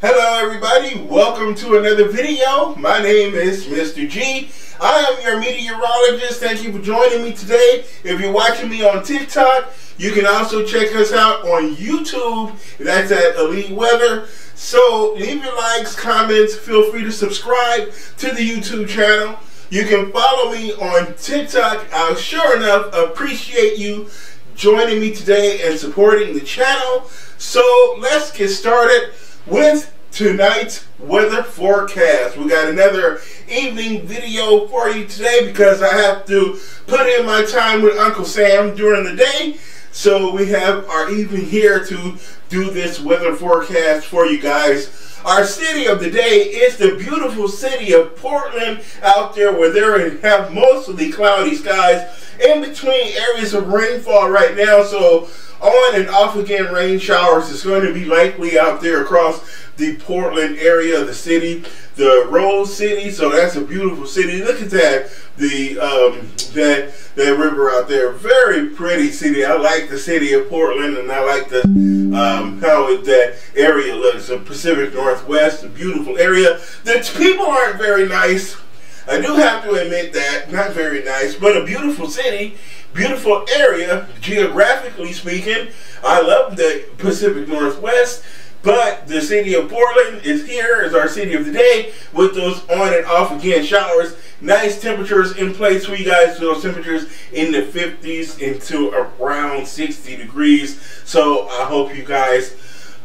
Hello everybody, welcome to another video. My name is Mr. G. I am your meteorologist. Thank you for joining me today. If you're watching me on TikTok, you can also check us out on YouTube. That's at Elite Weather. So leave your likes, comments, feel free to subscribe to the YouTube channel. You can follow me on TikTok. I'll sure enough appreciate you joining me today and supporting the channel. So let's get started with tonight's weather forecast. We got another evening video for you today because I have to put in my time with Uncle Sam during the day. So we have our evening here to do this weather forecast for you guys. Our city of the day is the beautiful city of Portland out there where they have mostly cloudy skies in between areas of rainfall right now. So on and off again rain showers is going to be likely out there across the Portland area of the city, the Rose City. So that's a beautiful city. Look at that, that river out there. Very pretty city. I like the city of Portland, and I like the how that area looks. The Pacific Northwest, a beautiful area. The people aren't very nice. I do have to admit that, not very nice, but a beautiful city, beautiful area, geographically speaking. I love the Pacific Northwest, but the city of Portland is here as our city of the day with those on and off again showers. Nice temperatures in place for you guys. Those temperatures in the 50s into around 60 degrees. So I hope you guys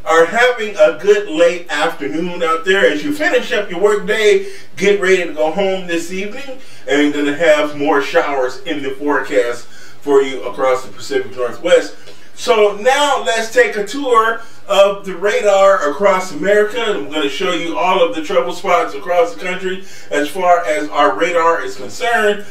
are having a good late afternoon out there as you finish up your work day. Get ready to go home this evening, and going to have more showers in the forecast for you across the Pacific Northwest. So now let's take a tour of the radar across America. I'm going to show you all of the trouble spots across the country as far as our radar is concerned.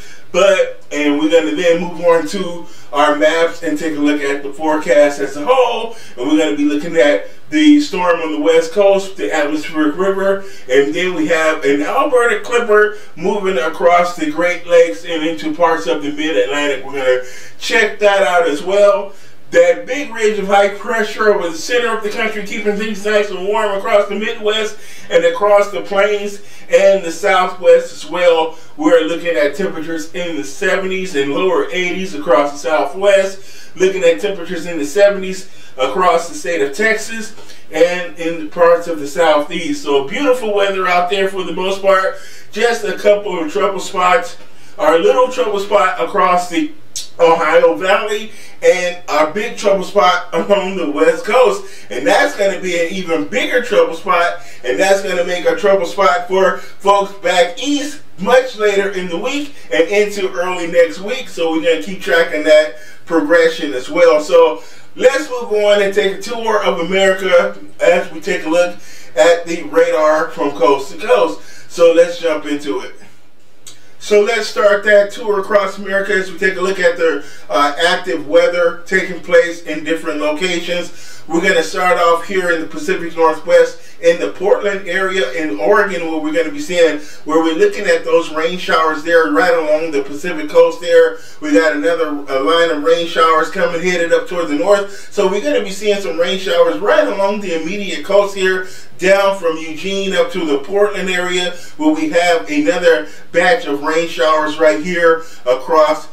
And we're going to then move on to our maps and take a look at the forecast as a whole. And we're going to be looking at the storm on the west coast, the atmospheric river, and then we have an Alberta clipper moving across the Great Lakes and into parts of the mid-Atlantic. We're going to check that out as well. That big ridge of high pressure over the center of the country, keeping things nice and warm across the Midwest and across the plains and the Southwest as well. We're looking at temperatures in the 70s and lower 80s across the Southwest. Looking at temperatures in the 70s across the state of Texas and in parts of the Southeast. So beautiful weather out there for the most part. Just a couple of trouble spots. Our little trouble spot across the Ohio Valley and our big trouble spot along the West Coast, and that's going to be an even bigger trouble spot, and that's going to make a trouble spot for folks back east much later in the week and into early next week. So we're going to keep tracking that progression as well. So let's move on and take a tour of America as we take a look at the radar from coast to coast. So let's jump into it. So let's start that tour across America as we take a look at the active weather taking place in different locations. We're going to start off here in the Pacific Northwest in the Portland area in Oregon, where we're going to be seeing, where we're looking at those rain showers there right along the Pacific coast there. We got another line of rain showers coming headed up toward the north. So we're going to be seeing some rain showers right along the immediate coast here, down from Eugene up to the Portland area, where we have another batch of rain showers right here across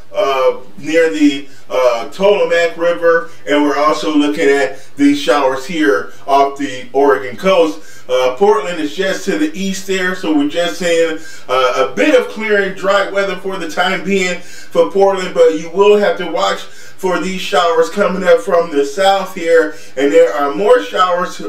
near the Tolomac River, and we're also looking at these showers here off the Oregon coast. Portland is just to the east there, so we're just seeing a bit of clearing, dry weather for the time being for Portland, but you will have to watch for these showers coming up from the south here, and there are more showers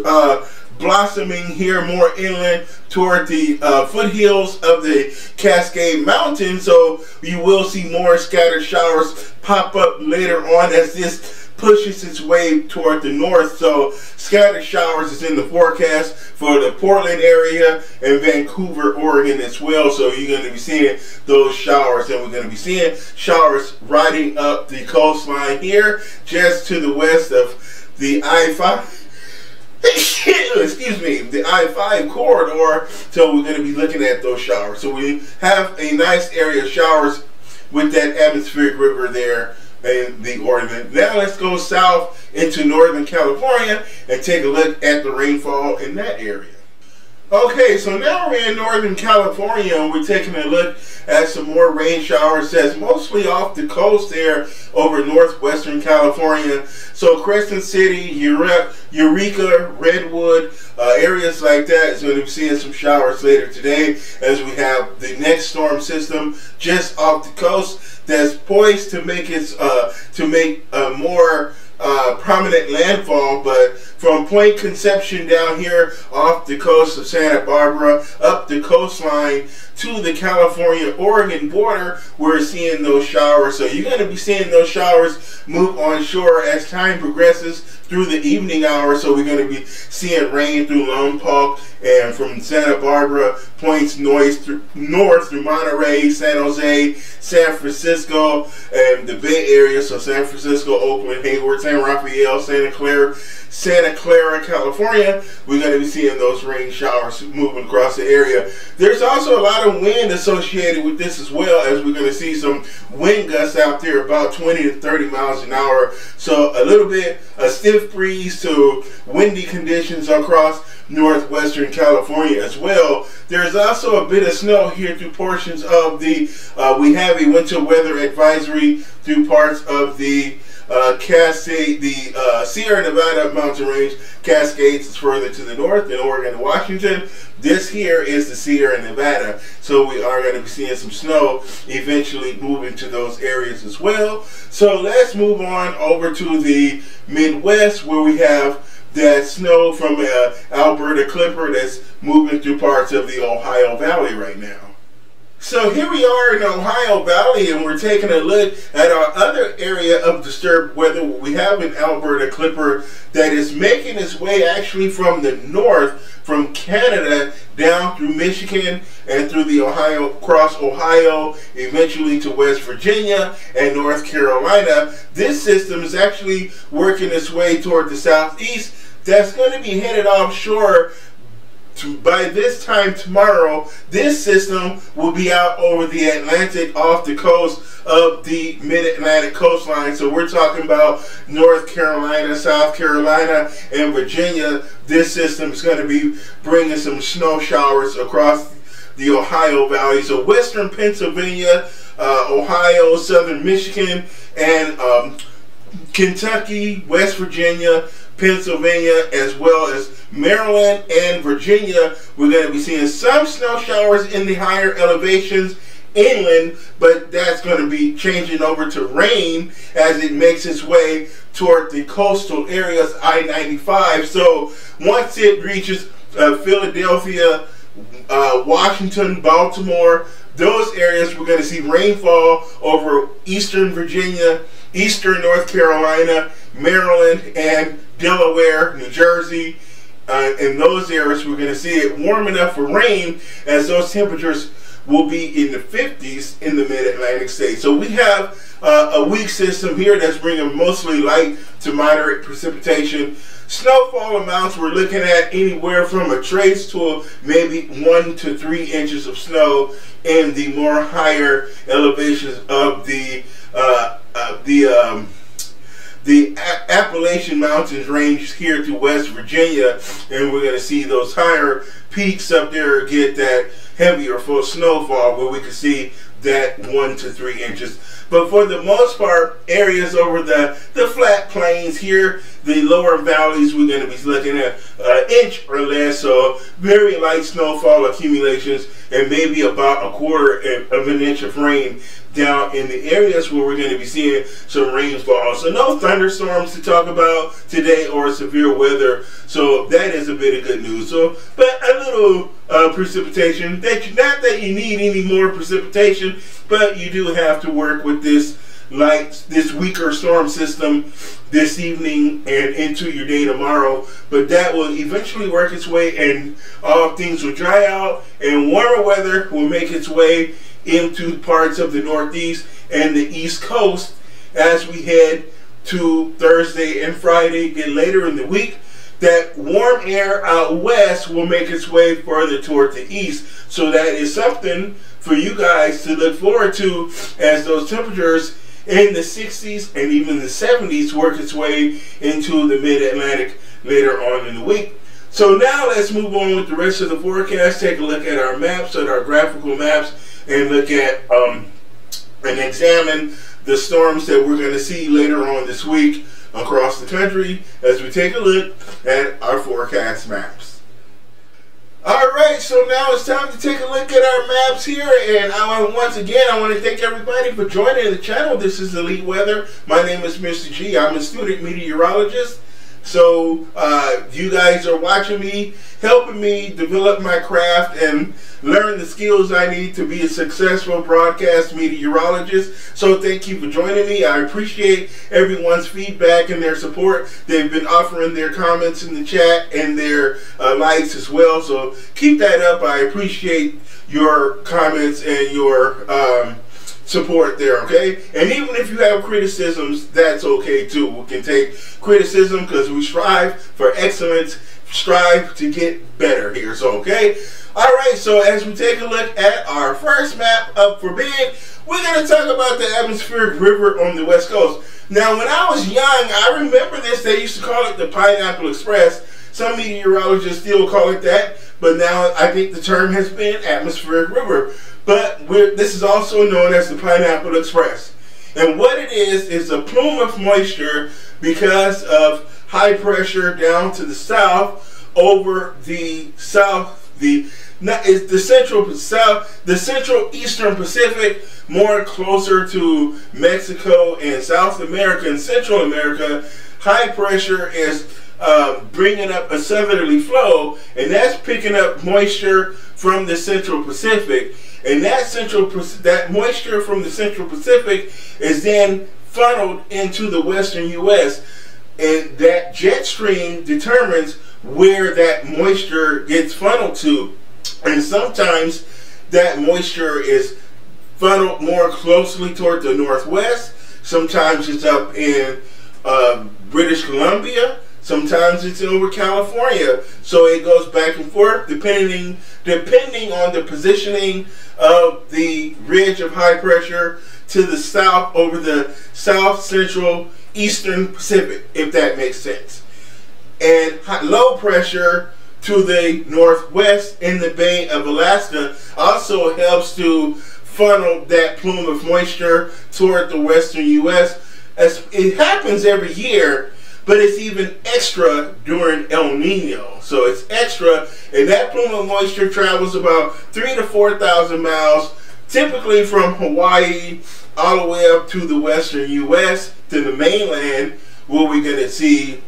blossoming here more inland toward the foothills of the Cascade Mountains. So you will see more scattered showers pop up later on as this pushes its way toward the north. So scattered showers is in the forecast for the Portland area and Vancouver, Oregon as well. So you're going to be seeing those showers, and we're going to be seeing showers riding up the coastline here just to the west of the I-5. Excuse me, the I-5 corridor. So we're going to be looking at those showers. So we have a nice area of showers with that atmospheric river there in the Oregon. Now let's go south into Northern California and take a look at the rainfall in that area. Okay, so now we're in Northern California and we're taking a look at some more rain showers that's mostly off the coast there over northwestern California. So Crescent City, Eureka, Redwood, areas like that is going to be seeing some showers later today as we have the next storm system just off the coast that's poised to make its more prominent landfall, but from Point Conception down here off the coast of Santa Barbara up the coastline to the California-Oregon border, we're seeing those showers. So you're going to be seeing those showers move on shore as time progresses through the evening hours. So we're going to be seeing rain through Lompoc and from Santa Barbara, points north through Monterey, San Jose, San Francisco, and the Bay Area. So San Francisco, Oakland, Hayward, San Rafael, Santa Clara, California. We're going to be seeing those rain showers moving across the area. There's also a lot of wind associated with this as well, as we're going to see some wind gusts out there about 20 to 30 miles an hour. So a little bit a stiff breeze to windy conditions across northwestern California as well. There's also a bit of snow here through portions of the, we have a winter weather advisory through parts of the Cascade, the Sierra Nevada mountain range. Cascades is further to the north in Oregon and Washington. This here is the Sierra Nevada. So we are going to be seeing some snow eventually moving to those areas as well. So let's move on over to the Midwest, where we have that snow from Alberta Clipper that's moving through parts of the Ohio Valley right now. So here we are in the Ohio Valley, and we're taking a look at our other area of disturbed weather. We have an Alberta Clipper that is making its way actually from the north, from Canada down through Michigan and through the Ohio, across Ohio, eventually to West Virginia and North Carolina. This system is actually working its way toward the southeast. That's going to be headed offshore. By this time tomorrow, this system will be out over the Atlantic off the coast of the mid-Atlantic coastline. So we're talking about North Carolina, South Carolina, and Virginia. This system is going to be bringing some snow showers across the Ohio Valley. So western Pennsylvania, Ohio, southern Michigan, and Kentucky, West Virginia, Pennsylvania, as well as Maryland and Virginia. We're going to be seeing some snow showers in the higher elevations inland, but that's going to be changing over to rain as it makes its way toward the coastal areas, I-95. So once it reaches Philadelphia, Washington, Baltimore, those areas, we're going to see rainfall over eastern Virginia, eastern North Carolina, Maryland, and Delaware, New Jersey. In those areas, we're going to see it warm enough for rain, as those temperatures will be in the 50s in the mid-Atlantic states. So we have a weak system here that's bringing mostly light to moderate precipitation. Snowfall amounts, we're looking at anywhere from a trace to maybe 1 to 3 inches of snow in the more higher elevations of the Appalachian Mountains range here to West Virginia, and we're going to see those higher peaks up there get that heavier full snowfall where we can see that 1 to 3 inches. But for the most part, areas over the flat plains here, the lower valleys, we're going to be looking at an inch or less, so very light snowfall accumulations, and maybe about a quarter of an inch of rain down in the areas where we're going to be seeing some rainfall. So no thunderstorms to talk about today or severe weather. So that is a bit of good news. So, but a little precipitation. Not that you need any more precipitation, but you do have to work with this weaker storm system this evening and into your day tomorrow. But that will eventually work its way, and all things will dry out, and warmer weather will make its way into parts of the Northeast and the East Coast as we head to Thursday and Friday. Get later in the week, that warm air out west will make its way further toward the east. So that is something for you guys to look forward to, as those temperatures in the 60s and even the 70s work its way into the mid-Atlantic later on in the week. So now let's move on with the rest of the forecast. Take a look at our maps, at our graphical maps, and look at and examine the storms that we're going to see later on this week across the country as we take a look at our forecast maps. Alright, so now it's time to take a look at our maps here, and once again I want to thank everybody for joining the channel. This is Elite Weather. My name is Mr. G. I'm a student meteorologist. So you guys are watching me, helping me develop my craft and learn the skills I need to be a successful broadcast meteorologist. So thank you for joining me. I appreciate everyone's feedback and their support. They've been offering their comments in the chat and their likes as well. So keep that up. I appreciate your comments and your support there, okay? And even if you have criticisms, that's okay too. We can take criticism because we strive for excellence, strive to get better here. So, okay? Alright, so as we take a look at our first map up for bid, we're going to talk about the atmospheric river on the West Coast. Now, when I was young, I remember this. They used to call it the Pineapple Express. Some meteorologists still call it that, but now I think the term has been atmospheric river. But this is also known as the Pineapple Express. And what it is a plume of moisture because of high pressure down to the south over the central eastern Pacific, more closer to Mexico and South America and Central America. High pressure is bringing up a southerly flow, and that's picking up moisture from the Central Pacific. And that moisture from the Central Pacific is then funneled into the western U.S. And that jet stream determines where that moisture gets funneled to. And sometimes that moisture is funneled more closely toward the northwest. Sometimes it's up in British Columbia. Sometimes it's over California. So it goes back and forth depending on the positioning of the ridge of high pressure to the south over the south central eastern Pacific, if that makes sense. And low pressure to the northwest in the Bay of Alaska also helps to funnel that plume of moisture toward the western U.S. As it happens every year, but it's even extra during El Nino. So it's extra, and that plume of moisture travels about 3,000 to 4,000 miles, typically from Hawaii all the way up to the western U.S. to the mainland, where we're going to see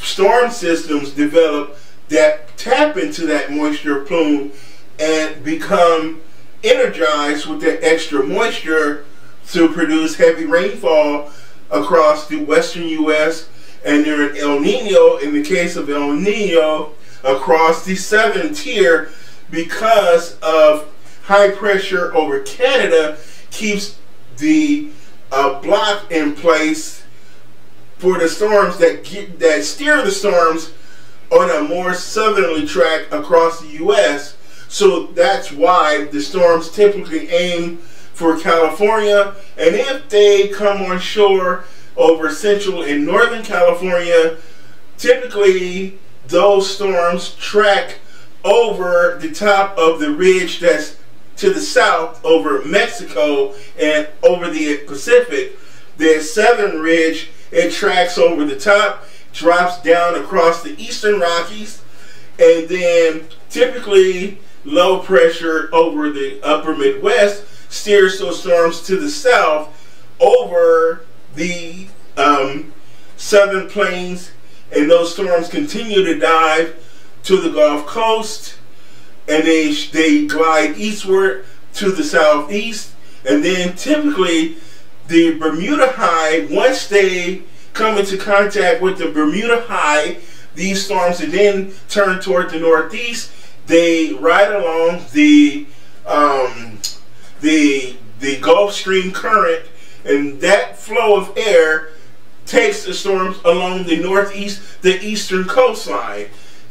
storm systems develop that tap into that moisture plume and become energized with that extra moisture to produce heavy rainfall across the western U.S. and during El Nino, in the case of El Nino, across the southern tier, because of high pressure over Canada, keeps the block in place for the storms that steer the storms on a more southerly track across the U.S. So that's why the storms typically aim for California, and if they come on shore over central and northern California, typically those storms track over the top of the ridge that's to the south over Mexico and over the Pacific. The southern ridge, it tracks over the top, drops down across the eastern Rockies, and then typically low pressure over the upper Midwest steers those storms to the south over the southern plains, and those storms continue to dive to the Gulf Coast, and they glide eastward to the southeast, and then typically the Bermuda High, once they come into contact with the Bermuda High, these storms are then turn toward the northeast. They ride along the Gulf Stream current, and that flow of air takes the storms along the northeast, the eastern coastline.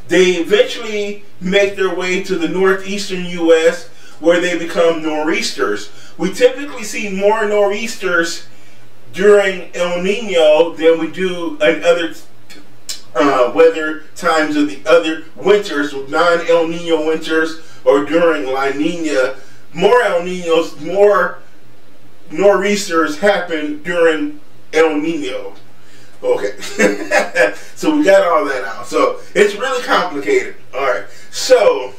They eventually make their way to the northeastern U.S., where they become nor'easters. We typically see more nor'easters during El Nino than we do in weather times of the other winters, non-El Nino winters, or during La Nina. More El Ninos, more nor'easters happen during El Nino. Okay, so we got all that out. So it's really complicated. All right, so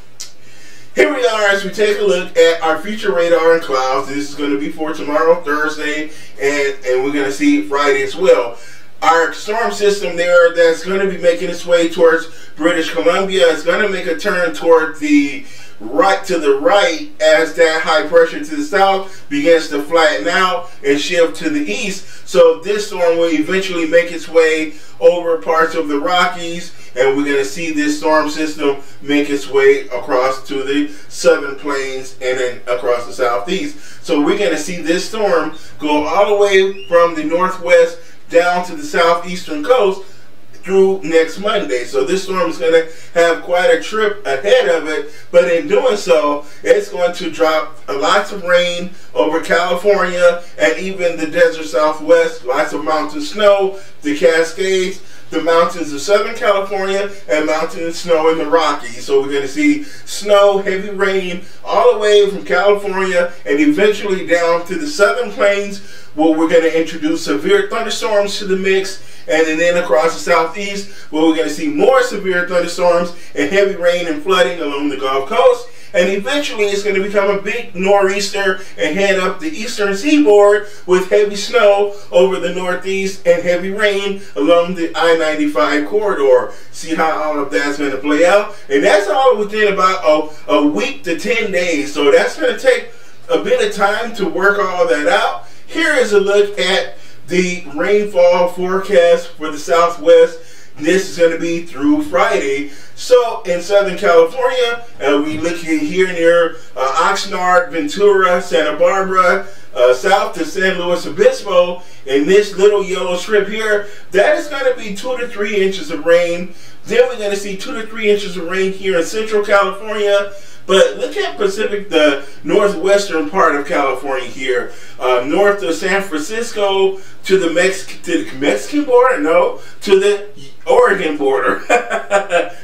here we are as we take a look at our future radar and clouds. This is going to be for tomorrow, Thursday, and we're going to see Friday as well. Our storm system there that's going to be making its way towards British Columbia is going to make a turn toward the right, to the right, as that high pressure to the south begins to flatten out and shift to the east. So this storm will eventually make its way over parts of the Rockies, and we're going to see this storm system make its way across to the southern plains and then across the southeast. So we're going to see this storm go all the way from the northwest down to the southeastern coast through next Monday. So this storm is going to have quite a trip ahead of it, but in doing so, it's going to drop lots of rain over California and even the desert southwest, lots of mountain snow, the Cascades, the mountains of Southern California, and mountain snow in the Rockies. So we're going to see snow, heavy rain all the way from California and eventually down to the southern plains, where we're going to introduce severe thunderstorms to the mix, and then across the southeast, where we're going to see more severe thunderstorms and heavy rain and flooding along the Gulf Coast. And eventually it's going to become a big nor'easter and head up the eastern seaboard with heavy snow over the northeast and heavy rain along the I-95 corridor. See how all of that's going to play out. And that's all within about a week to 10 days. So that's going to take a bit of time to work all that out. Here is a look at the rainfall forecast for the Southwest. This is going to be through Friday. So in Southern California, we look here near Oxnard, Ventura, Santa Barbara, south to San Luis Obispo, in this little yellow strip here, that is going to be 2 to 3 inches of rain. Then we're going to see 2 to 3 inches of rain here in Central California. But look at Pacific, the northwestern part of California here, north of San Francisco to the Mexican border? No, to the Oregon border,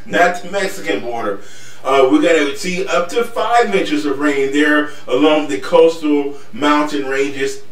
not the Mexican border. We're going to see up to 5 inches of rain there along the coastal mountain ranges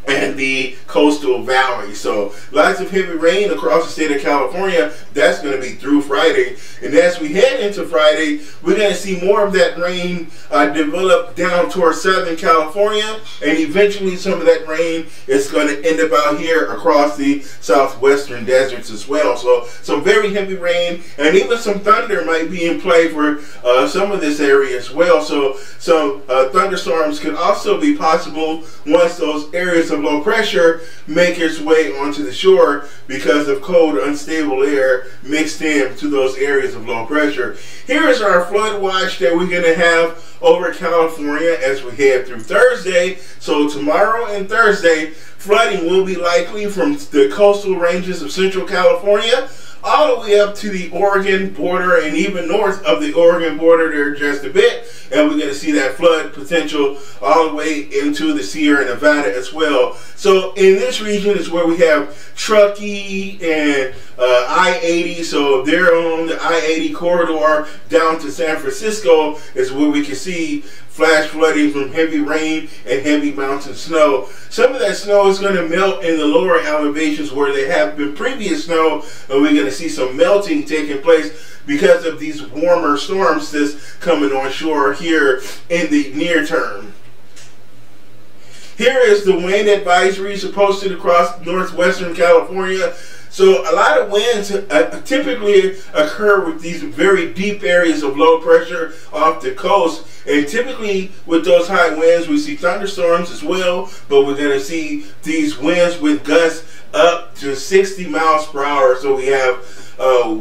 and the coastal valley. So lots of heavy rain across the state of California. That's going to be through Friday. And as we head into Friday, we're going to see more of that rain develop down towards Southern California, and eventually some of that rain is going to end up out here across the southwestern deserts as well. So some very heavy rain, and even some thunder might be in play for some of this area as well. So some thunderstorms could also be possible once those areas of low pressure make its way onto the shore because of cold, unstable air mixed in to those areas of low pressure. Here is our flood watch that we're going to have over California as we head through Thursday. So tomorrow and Thursday, flooding will be likely from the coastal ranges of Central California all the way up to the Oregon border and even north of the Oregon border there just a bit. And we're going to see that flood potential all the way into the Sierra Nevada as well. So in this region is where we have Truckee and I-80. So there on the I-80 corridor down to San Francisco is where we can see flash flooding from heavy rain and heavy mountain snow. Some of that snow is going to melt in the lower elevations where there have been previous snow, and we're going to see some melting taking place because of these warmer storms that's coming on shore here in the near term. Here is the wind advisories posted across northwestern California. So a lot of winds typically occur with these very deep areas of low pressure off the coast. And typically with those high winds, we see thunderstorms as well, but we're going to see these winds with gusts up to 60 miles per hour. So we have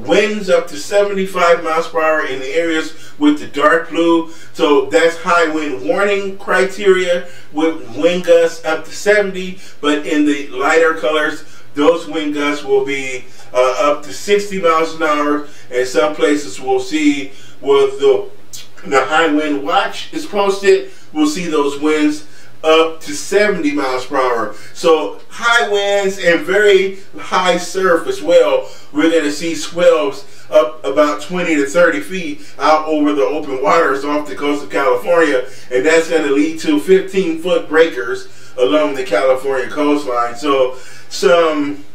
winds up to 75 miles per hour in the areas with the dark blue. So that's high wind warning criteria with wind gusts up to 70, but in the lighter colors, those wind gusts will be up to 60 miles an hour, and some places we'll see where the high wind watch is posted, we'll see those winds up to 70 miles per hour. So high winds and very high surf as well. We're going to see swells up about 20 to 30 feet out over the open waters off the coast of California, and that's going to lead to 15-foot breakers along the California coastline. So some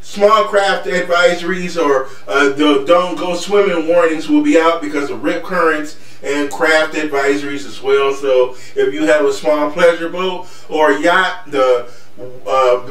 small craft advisories or the don't go swimming warnings will be out because of rip currents, and craft advisories as well. So if you have a small pleasure boat or yacht, the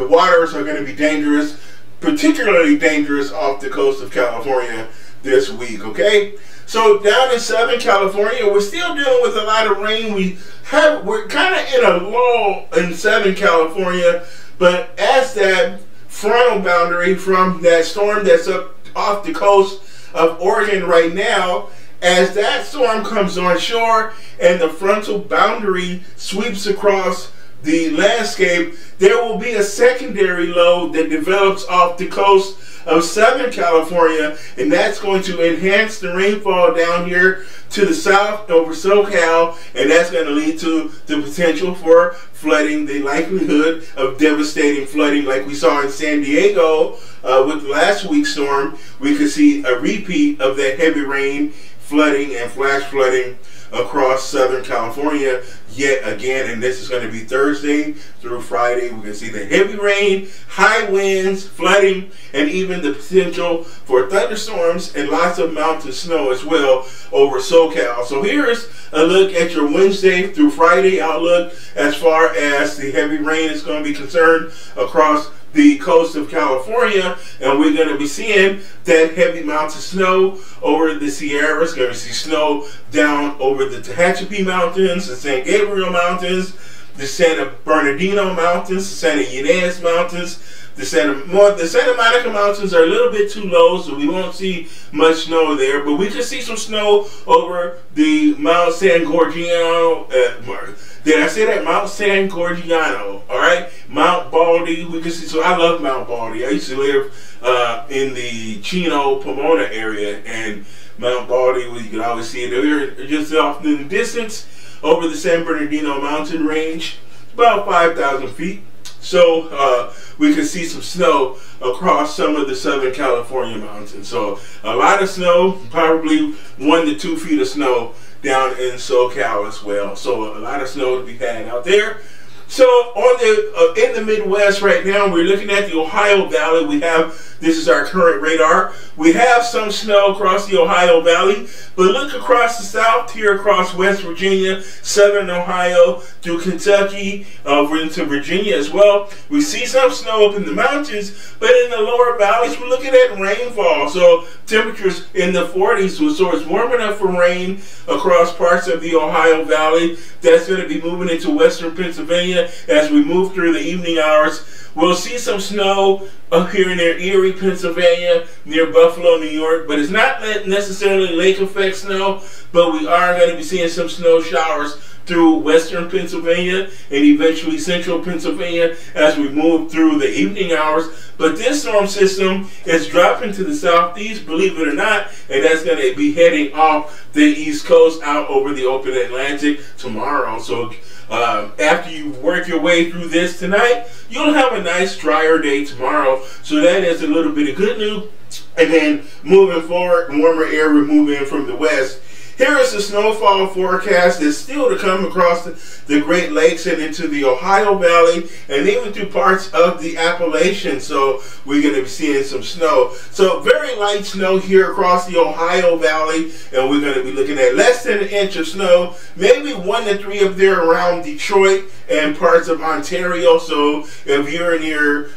waters are going to be dangerous, particularly dangerous off the coast of California this week. Okay, so down in Southern California, we're still dealing with a lot of rain. We're kind of in a lull in Southern California, but as that frontal boundary from that storm that's up off the coast of Oregon right now, as that storm comes on shore and the frontal boundary sweeps across the landscape, there will be a secondary low that develops off the coast of Southern California, and that's going to enhance the rainfall down here to the south over SoCal, and that's going to lead to the potential for flooding, the likelihood of devastating flooding like we saw in San Diego with last week's storm. We could see a repeat of that heavy rain, flooding and flash flooding across Southern California yet again, and this is going to be Thursday through Friday. We can see the heavy rain, high winds, flooding, and even the potential for thunderstorms and lots of mountain snow as well over SoCal. So here's a look at your Wednesday through Friday outlook as far as the heavy rain is going to be concerned across the coast of California, and we're going to be seeing that heavy mountain snow over the Sierras. Going to see snow down over the Tehachapi Mountains, the San Gabriel Mountains, the Santa Bernardino Mountains, the Santa Ynez Mountains. The Santa Monica Mountains are a little bit too low, so we won't see much snow there, but we can see some snow over the Mount San Gorgiano. Did I say that? Mount San Gorgiano, all right? Mount Baldy, we can see. So I love Mount Baldy. I used to live in the Chino, Pomona area, and Mount Baldy, you can always see it there just off in the distance over the San Bernardino mountain range. It's about 5,000 feet. So we can see some snow across some of the Southern California mountains. So a lot of snow, probably 1 to 2 feet of snow down in SoCal as well. So a lot of snow to be had out there. So on the in the Midwest right now, we're looking at the Ohio Valley. We have, this is our current radar. We have some snow across the Ohio Valley, but look across the south here, across West Virginia, southern Ohio, through Kentucky, over into Virginia as well. We see some snow up in the mountains, but in the lower valleys, we're looking at rainfall. So temperatures in the 40s, so it's warm enough for rain across parts of the Ohio Valley. That's going to be moving into western Pennsylvania as we move through the evening hours. We'll see some snow up here near Erie, Pennsylvania, near Buffalo, New York, but it's not necessarily lake effect snow, but we are going to be seeing some snow showers through western Pennsylvania and eventually central Pennsylvania as we move through the evening hours. But this storm system is dropping to the southeast, believe it or not, and that's going to be heading off the east coast out over the open Atlantic tomorrow. So after you work your way through this tonight, you'll have a nice drier day tomorrow. So that is a little bit of good news. And then moving forward, warmer air will move in from the west. Here is the snowfall forecast that's still to come across the Great Lakes and into the Ohio Valley and even through parts of the Appalachians. So we're going to be seeing some snow. So very light snow here across the Ohio Valley, and we're going to be looking at less than an inch of snow, maybe 1 to 3 up there around Detroit and parts of Ontario. So if you're near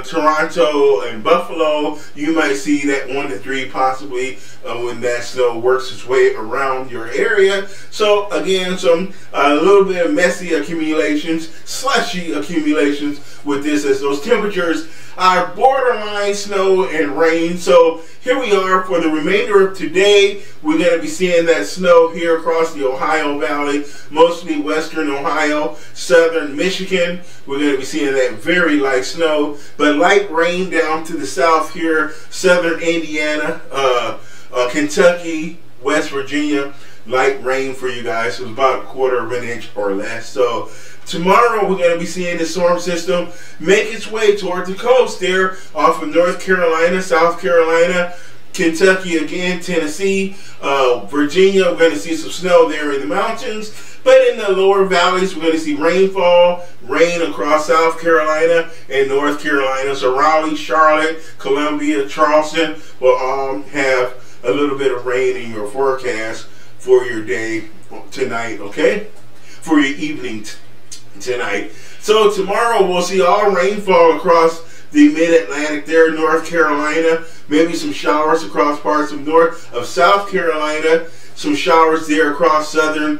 Toronto and Buffalo, you might see that 1 to 3 possibly when that snow works its way around your area. So again, some a little bit of messy accumulations, slushy accumulations with this, as those temperatures are borderline snow and rain. So here we are for the remainder of today. We're going to be seeing that snow here across the Ohio Valley, mostly western Ohio, southern Michigan. We're going to be seeing that very light snow, but light rain down to the south here, southern Indiana, Kentucky, West Virginia. Light rain for you guys. It was about 1/4 of an inch or less. So Tomorrow, we're going to be seeing the storm system make its way toward the coast there off of North Carolina, South Carolina, Kentucky again, Tennessee, Virginia. We're going to see some snow there in the mountains. But in the lower valleys, we're going to see rainfall, rain across South Carolina and North Carolina. So Raleigh, Charlotte, Columbia, Charleston will all have a little bit of rain in your forecast for your day tonight, okay? For your evening tonight. So tomorrow we'll see all rainfall across the mid-Atlantic there, North Carolina, maybe some showers across parts of South Carolina, some showers there across southern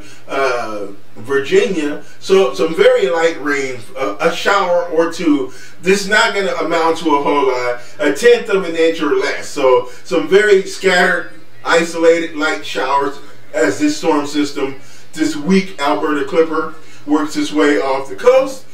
Virginia. So some very light rain, a shower or two. This is not going to amount to a whole lot, 1/10 of an inch or less. So some very scattered, isolated light showers as this storm system, this weak Alberta Clipper, works its way off the coast.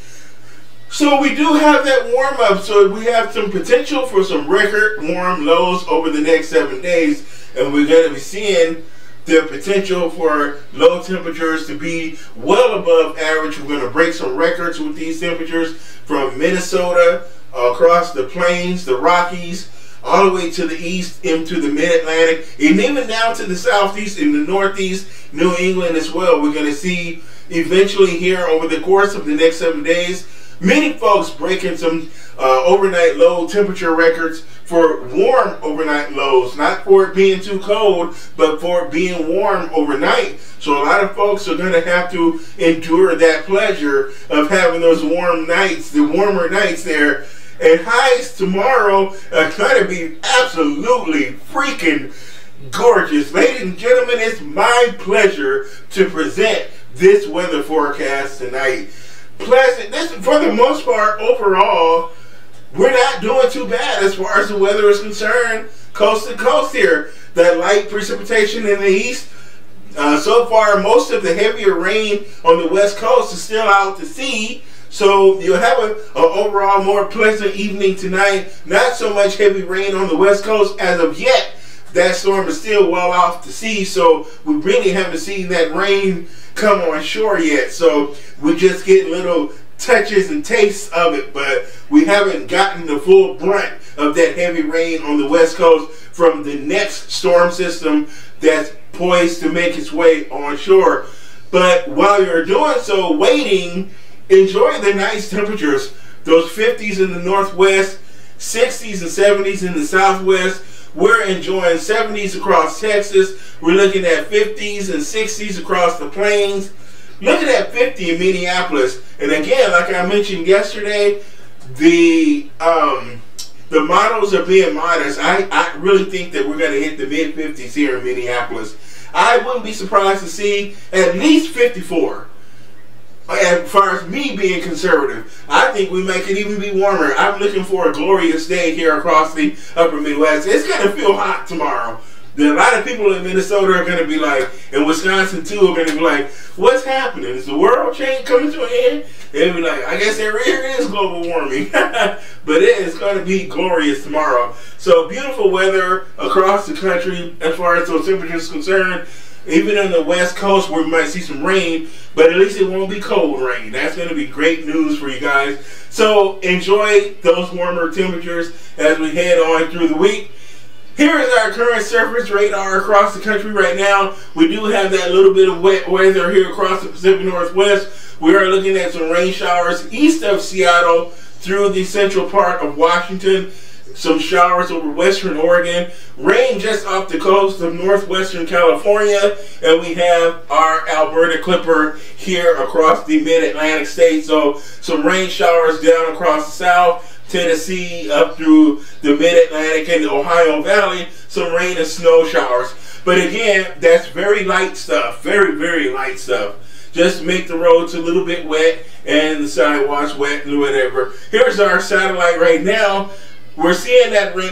So we do have that warm up, so we have some potential for some record warm lows over the next 7 days, and we're going to be seeing the potential for low temperatures to be well above average. We're going to break some records with these temperatures from Minnesota across the plains, the Rockies, all the way to the east into the mid-Atlantic, and even down to the southeast and the northeast, New England as well. We're going to see eventually here over the course of the next 7 days, many folks breaking some overnight low temperature records for warm overnight lows, not for it being too cold, but for it being warm overnight. So a lot of folks are going to have to endure that pleasure of having those warm nights, the warmer nights there. And highs tomorrow are going to be absolutely freaking gorgeous. Ladies and gentlemen, it's my pleasure to present this weather forecast tonight. Pleasant. This, for the most part, overall, we're not doing too bad as far as the weather is concerned. Coast to coast here. That light precipitation in the east. So far, most of the heavier rain on the west coast is still out to sea. So you'll have an overall more pleasant evening tonight. Not so much heavy rain on the west coast as of yet. That storm is still well off to sea, so we really haven't seen that rain come on shore yet. So we just get little touches and tastes of it, but we haven't gotten the full brunt of that heavy rain on the west coast from the next storm system that's poised to make its way on shore. But while you're doing so, waiting, enjoy the nice temperatures. Those 50s in the northwest, 60s and 70s in the southwest. We're enjoying 70s across Texas. We're looking at 50s and 60s across the plains. Looking at 50 in Minneapolis. And again, like I mentioned yesterday, the models are being modest. I really think that we're going to hit the mid-50s here in Minneapolis. I wouldn't be surprised to see at least 54. As far as me being conservative, I think we might could even be warmer. I'm looking for a glorious day here across the upper Midwest. It's going to feel hot tomorrow. A lot of people in Minnesota are going to be like, and Wisconsin too, are going to be like, what's happening? Is the world change coming to an end? They'll be like, I guess there is global warming. But it is going to be glorious tomorrow. So beautiful weather across the country as far as those temperatures are concerned. Even on the west coast where we might see some rain, but at least it won't be cold rain. That's going to be great news for you guys. So enjoy those warmer temperatures as we head on through the week. Here is our current surface radar across the country right now. We do have that little bit of wet weather here across the Pacific Northwest. We are looking at some rain showers east of Seattle through the central part of Washington. Some showers over western Oregon, rain just off the coast of northwestern California, and we have our Alberta Clipper here across the mid-Atlantic states. So some rain showers down across the south, Tennessee, up through the mid-Atlantic and the Ohio Valley, some rain and snow showers. But again, that's very light stuff, very, very light stuff. Just make the roads a little bit wet and the sidewalks wet and whatever. Here's our satellite right now. We're seeing that rain,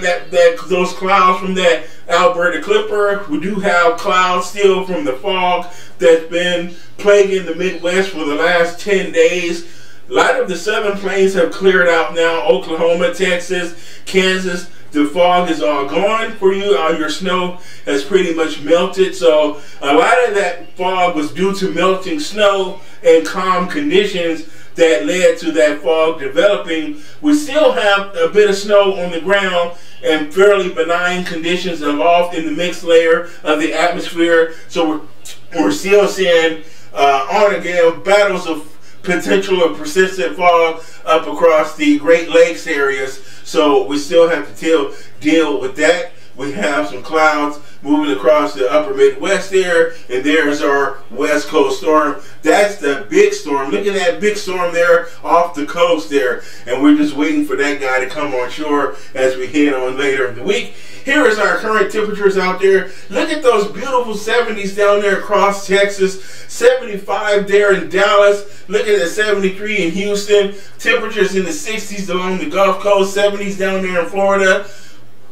those clouds from that Alberta Clipper. We do have clouds still from the fog that's been plaguing the Midwest for the last 10 days. A lot of the southern plains have cleared out now. Oklahoma, Texas, Kansas, the fog is all gone for you. All your snow has pretty much melted. So a lot of that fog was due to melting snow and calm conditions. that led to that fog developing. We still have a bit of snow on the ground and fairly benign conditions aloft in the mixed layer of the atmosphere. So we're still seeing on again battles of potential of persistent fog up across the Great Lakes areas. So we still have to deal with that. We have some clouds moving across the upper Midwest there, and there's our West Coast storm. That's the big storm. Look at that big storm there off the coast there, and we're just waiting for that guy to come on shore as we head on later in the week. Here is our current temperatures out there. Look at those beautiful 70s down there across Texas, 75 there in Dallas. Look at the 73 in Houston. Temperatures in the 60s along the Gulf Coast, 70s down there in Florida.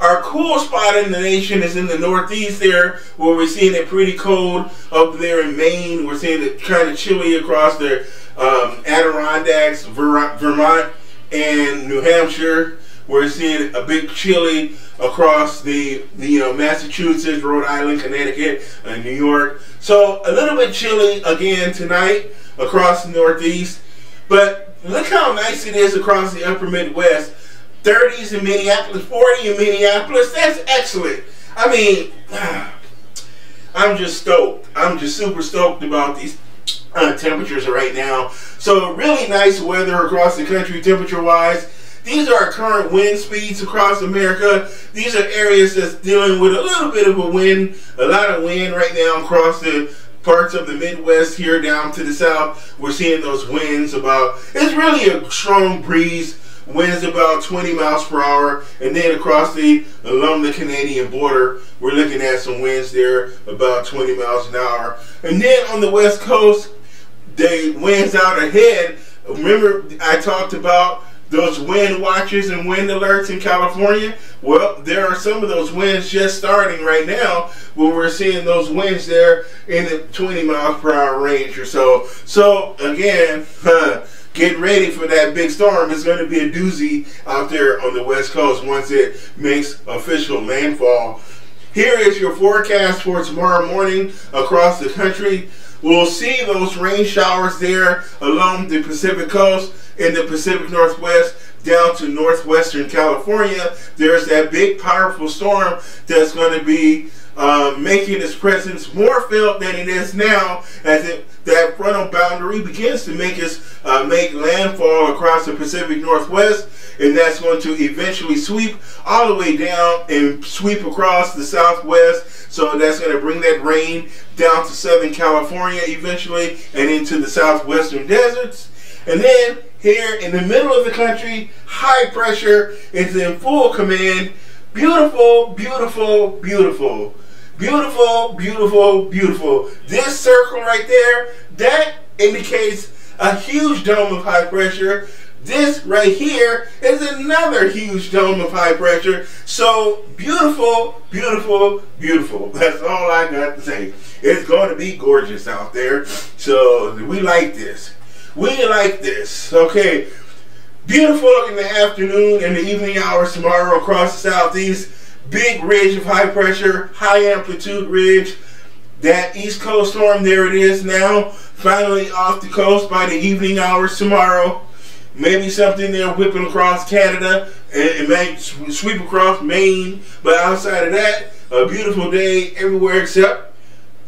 Our cool spot in the nation is in the Northeast there, where we're seeing it pretty cold up there in Maine. We're seeing it kind of chilly across the Adirondacks, Vermont, and New Hampshire. We're seeing a big chilly across the Massachusetts, Rhode Island, Connecticut, and New York. So a little bit chilly again tonight across the Northeast. But look how nice it is across the upper Midwest. 30s in Minneapolis, 40 in Minneapolis. That's excellent. I mean, I'm just stoked. I'm just super stoked about these temperatures right now. So really nice weather across the country temperature-wise. These are our current wind speeds across America. These are areas that's dealing with a little bit of a wind, a lot of wind right now across the parts of the Midwest here down to the south. We're seeing those winds it's really a strong breeze. Winds about 20 miles per hour, and then across along the Canadian border, we're looking at some winds there about 20 miles an hour. And then on the West Coast, the winds out ahead. Remember, I talked about those wind watches and wind alerts in California. Well, there are some of those winds just starting right now, where we're seeing those winds there in the 20 miles per hour range or so. So again, get ready for that big storm. It's going to be a doozy out there on the West Coast once it makes official landfall. Here is your forecast for tomorrow morning across the country. We'll see those rain showers there along the Pacific coast in the Pacific Northwest down to northwestern California. There's that big powerful storm that's going to be making its presence more felt than it is now, as that frontal boundary begins to make landfall across the Pacific Northwest, and that's going to eventually sweep all the way down and sweep across the Southwest. So that's going to bring that rain down to Southern California eventually and into the southwestern deserts. And then here in the middle of the country, high pressure is in full command. Beautiful, beautiful, beautiful. Beautiful, beautiful, beautiful. This circle right there, that indicates a huge dome of high pressure. This right here is another huge dome of high pressure. So beautiful, beautiful, beautiful. That's all I got to say. It's going to be gorgeous out there. So we like this. We like this. Okay. Beautiful in the afternoon and the evening hours tomorrow across the southeast. Big ridge of high pressure, high amplitude ridge. That East Coast storm, there it is now. Finally off the coast by the evening hours tomorrow. Maybe something there whipping across Canada and it may sweep across Maine. But outside of that, a beautiful day everywhere except,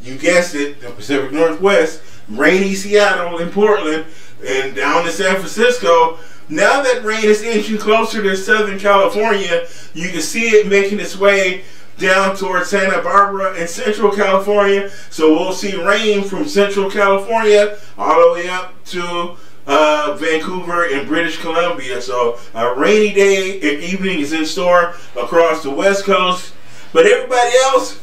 you guessed it, the Pacific Northwest. Rainy Seattle and Portland and down to San Francisco. Now that rain is inching closer to Southern California, you can see it making its way down towards Santa Barbara and Central California. So we'll see rain from Central California all the way up to Vancouver and British Columbia. So a rainy day and evening is in store across the West Coast. But everybody else,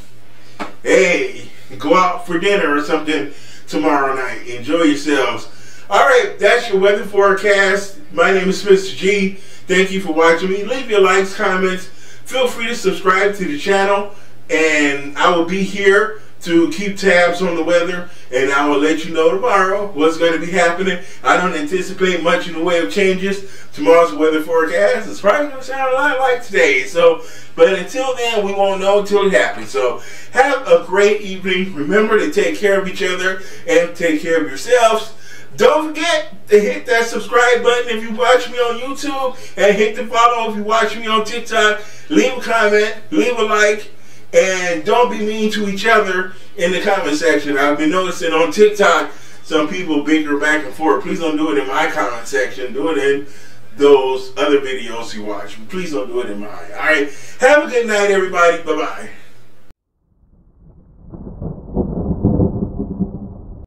hey, go out for dinner or something tomorrow night. Enjoy yourselves. All right, that's your weather forecast. My name is Mr. G. Thank you for watching me. Leave your likes, comments. Feel free to subscribe to the channel, and I will be here to keep tabs on the weather, and I will let you know tomorrow what's going to be happening. I don't anticipate much in the way of changes. Tomorrow's weather forecast is probably going to sound a lot like today. So, but until then, we won't know until it happens. So have a great evening. Remember to take care of each other and take care of yourselves. Don't forget to hit that subscribe button if you watch me on YouTube, and hit the follow if you watch me on TikTok. Leave a comment, leave a like, and don't be mean to each other in the comment section. I've been noticing on TikTok some people bicker back and forth. Please don't do it in my comment section. Do it in those other videos you watch. Please don't do it in mine. Alright? Have a good night, everybody. Bye-bye.